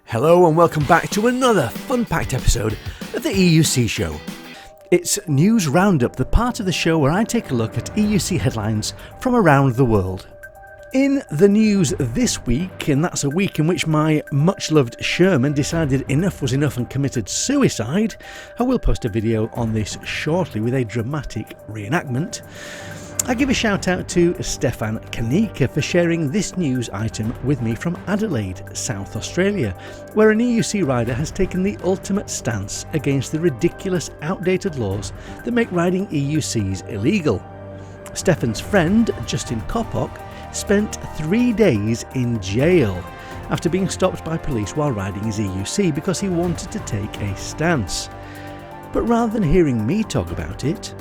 Hello and welcome back to another fun-packed episode of the EUC Show. It's News Roundup, the part of the show where I take a look at EUC headlines from around the world. In the news this week, and that's a week in which my much-loved Sherman decided enough was enough and committed suicide, I will post a video on this shortly with a dramatic reenactment. I give a shout out to Stefan Kanika for sharing this news item with me from Adelaide, South Australia, where an EUC rider has taken the ultimate stance against the ridiculous, outdated laws that make riding EUCs illegal. Stefan's friend, Justin Kopok, spent 3 days in jail after being stopped by police while riding his EUC because he wanted to take a stance. But rather than hearing me talk about it,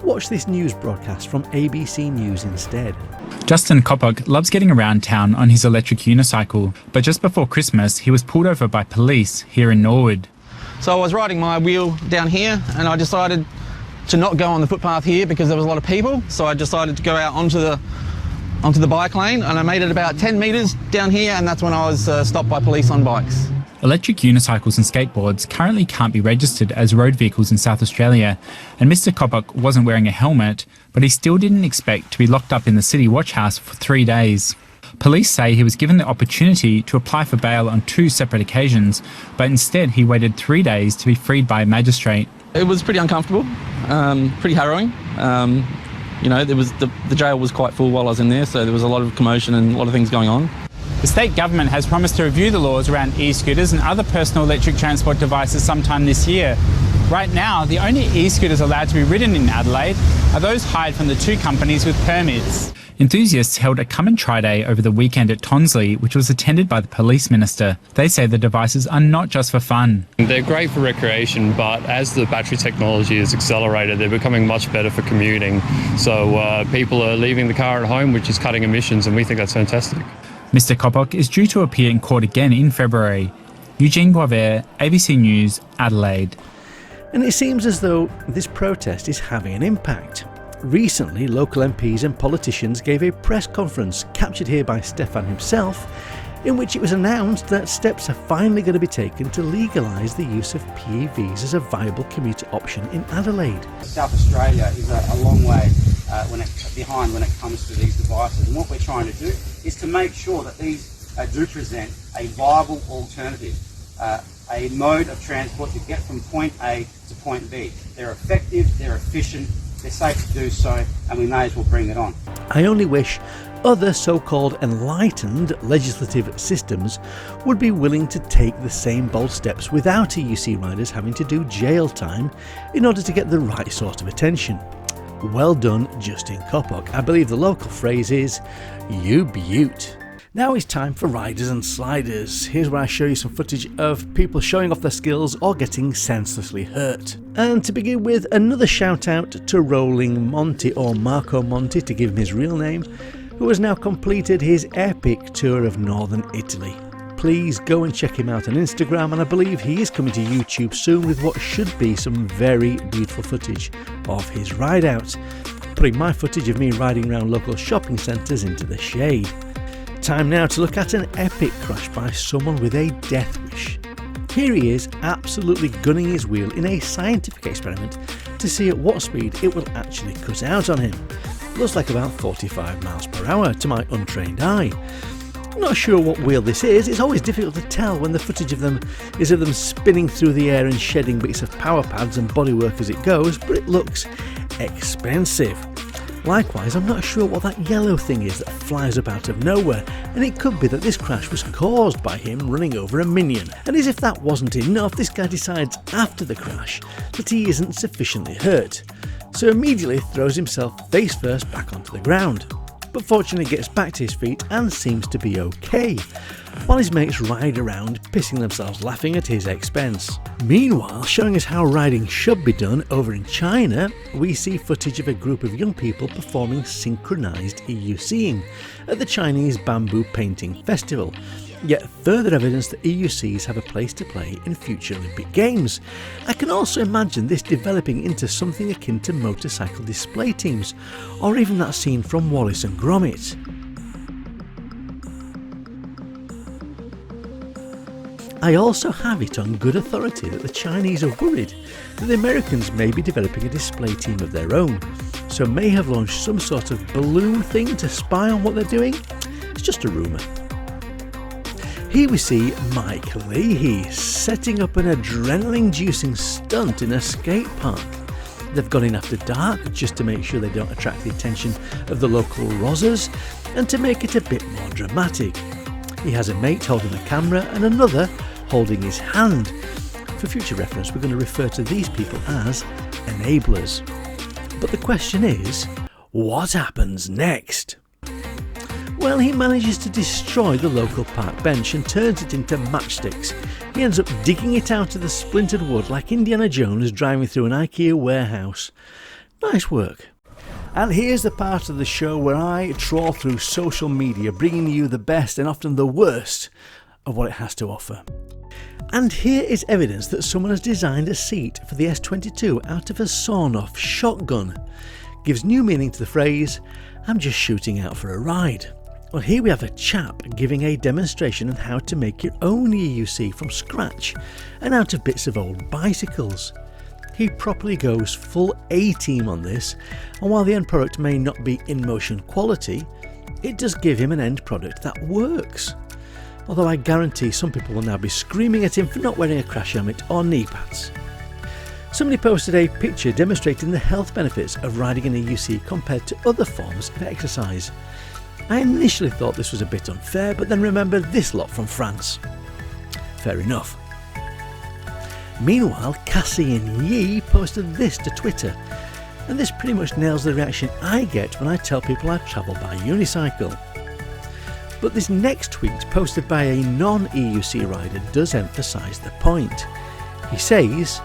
watch this news broadcast from ABC News instead. Justin Kopok loves getting around town on his electric unicycle, but just before Christmas he was pulled over by police here in Norwood. So I was riding my wheel down here and I decided to not go on the footpath here because there was a lot of people, so I decided to go out onto the bike lane, and I made it about 10 metres down here, and that's when I was stopped by police on bikes. Electric unicycles and skateboards currently can't be registered as road vehicles in South Australia, and Mr Kopok wasn't wearing a helmet, but he still didn't expect to be locked up in the city watch house for 3 days. Police say he was given the opportunity to apply for bail on 2 separate occasions, but instead he waited 3 days to be freed by a magistrate. It was pretty uncomfortable, pretty harrowing. The jail was quite full while I was in there, so there was a lot of commotion and a lot of things going on. The state government has promised to review the laws around e-scooters and other personal electric transport devices sometime this year. Right now, the only e-scooters allowed to be ridden in Adelaide are those hired from the 2 companies with permits. Enthusiasts held a come and try day over the weekend at Tonsley, which was attended by the police minister. They say the devices are not just for fun. They're great for recreation, but as the battery technology has accelerated, they're becoming much better for commuting. So people are leaving the car at home, which is cutting emissions, and we think that's fantastic. Mr Kopok is due to appear in court again in February. Eugene Boisvert, ABC News, Adelaide. And it seems as though this protest is having an impact. Recently, local MPs and politicians gave a press conference, captured here by Stefan himself, in which it was announced that steps are finally going to be taken to legalise the use of PEVs as a viable commuter option in Adelaide. South Australia is a long way behind when it comes to these devices, and what we're trying to do is to make sure that these do present a viable alternative, a mode of transport to get from point A to point B. They're effective, they're efficient, they're safe to do so, and we may as well bring it on. I only wish other so-called enlightened legislative systems would be willing to take the same bold steps without EUC riders having to do jail time in order to get the right sort of attention. Well done, Justin Kopok. I believe the local phrase is, "You beaut." Now it's time for Riders and Sliders. Here's where I show you some footage of people showing off their skills or getting senselessly hurt. And to begin with, another shout out to Rolling Monty, or Marco Monti to give him his real name, who has now completed his epic tour of northern Italy. Please go and check him out on Instagram, and I believe he is coming to YouTube soon with what should be some very beautiful footage of his ride out, putting my footage of me riding around local shopping centres into the shade. Time now to look at an epic crash by someone with a death wish. Here he is, absolutely gunning his wheel in a scientific experiment to see at what speed it will actually cut out on him. Looks like about 45 miles per hour to my untrained eye. Not sure what wheel this is. It's always difficult to tell when the footage of them is of them spinning through the air and shedding bits of power pads and bodywork as it goes, but it looks expensive. Likewise, I'm not sure what that yellow thing is that flies up out of nowhere, and it could be that this crash was caused by him running over a minion. And as if that wasn't enough, this guy decides after the crash that he isn't sufficiently hurt, so immediately throws himself face first back onto the ground, but fortunately gets back to his feet and seems to be okay, while his mates ride around pissing themselves laughing at his expense. Meanwhile, showing us how riding should be done over in China, we see footage of a group of young people performing synchronised EUCing at the Chinese Bamboo Painting Festival. Yet further evidence that EUCs have a place to play in future Olympic Games. I can also imagine this developing into something akin to motorcycle display teams, or even that scene from Wallace and Gromit. I also have it on good authority that the Chinese are worried that the Americans may be developing a display team of their own, so may have launched some sort of balloon thing to spy on what they're doing. It's just a rumour. Here we see Mike Leahy setting up an adrenaline-inducing stunt in a skate park. They've gone in after dark just to make sure they don't attract the attention of the local rozzers and to make it a bit more dramatic. He has a mate holding the camera and another holding his hand. For future reference, we're going to refer to these people as enablers. But the question is, what happens next? Well, he manages to destroy the local park bench and turns it into matchsticks. He ends up digging it out of the splintered wood like Indiana Jones driving through an IKEA warehouse. Nice work. And here's the part of the show where I trawl through social media, bringing you the best and often the worst of what it has to offer. And here is evidence that someone has designed a seat for the S22 out of a sawn-off shotgun. Gives new meaning to the phrase, "I'm just shooting out for a ride." Well, here we have a chap giving a demonstration on how to make your own EUC from scratch and out of bits of old bicycles. He properly goes full A-team on this, and while the end product may not be in-motion quality, it does give him an end product that works. Although I guarantee some people will now be screaming at him for not wearing a crash helmet or knee pads. Somebody posted a picture demonstrating the health benefits of riding an EUC compared to other forms of exercise. I initially thought this was a bit unfair, but then remembered this lot from France. Fair enough. Meanwhile, Cassian Yee posted this to Twitter, and this pretty much nails the reaction I get when I tell people I travel by unicycle. But this next tweet, posted by a non-EUC rider, does emphasise the point. He says,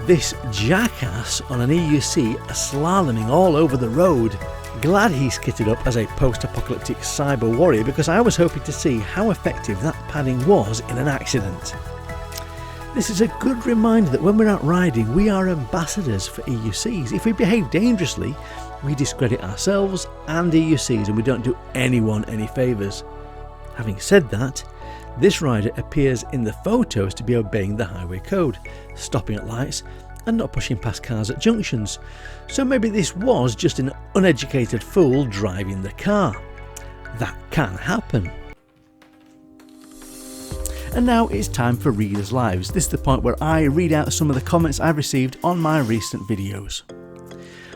"This jackass on an EUC are slaloming all over the road. Glad he's kitted up as a post-apocalyptic cyber warrior because I was hoping to see how effective that padding was in an accident." This is a good reminder that when we're out riding, we are ambassadors for EUCs. If we behave dangerously, we discredit ourselves and EUCs, and we don't do anyone any favours. Having said that, this rider appears in the photos to be obeying the highway code, stopping at lights and not pushing past cars at junctions. So maybe this was just an uneducated fool driving the car. That can happen. And now it's time for Readers' Lives. This is the point where I read out some of the comments I've received on my recent videos.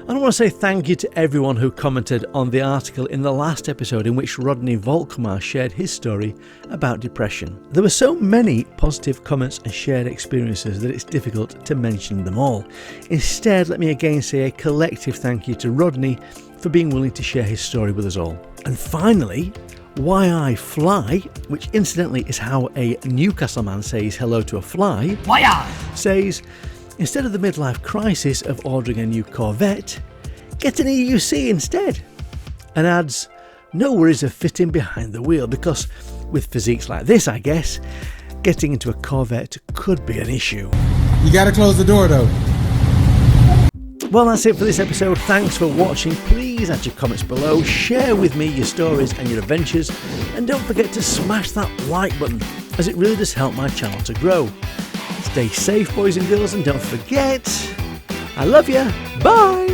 And I want to say thank you to everyone who commented on the article in the last episode in which Rodney Volkmar shared his story about depression. There were so many positive comments and shared experiences that it's difficult to mention them all. Instead, let me again say a collective thank you to Rodney for being willing to share his story with us all. And finally, Why I Fly, which incidentally is how a Newcastle man says hello to a fly, says, instead of the midlife crisis of ordering a new Corvette, get an EUC instead. And adds, no worries of fitting behind the wheel, because with physiques like this, I guess, getting into a Corvette could be an issue. You gotta close the door though. Well, that's it for this episode. Thanks for watching. Please add your comments below, share with me your stories and your adventures, and don't forget to smash that like button, as it really does help my channel to grow. Stay safe, boys and girls, and don't forget, I love you. Bye!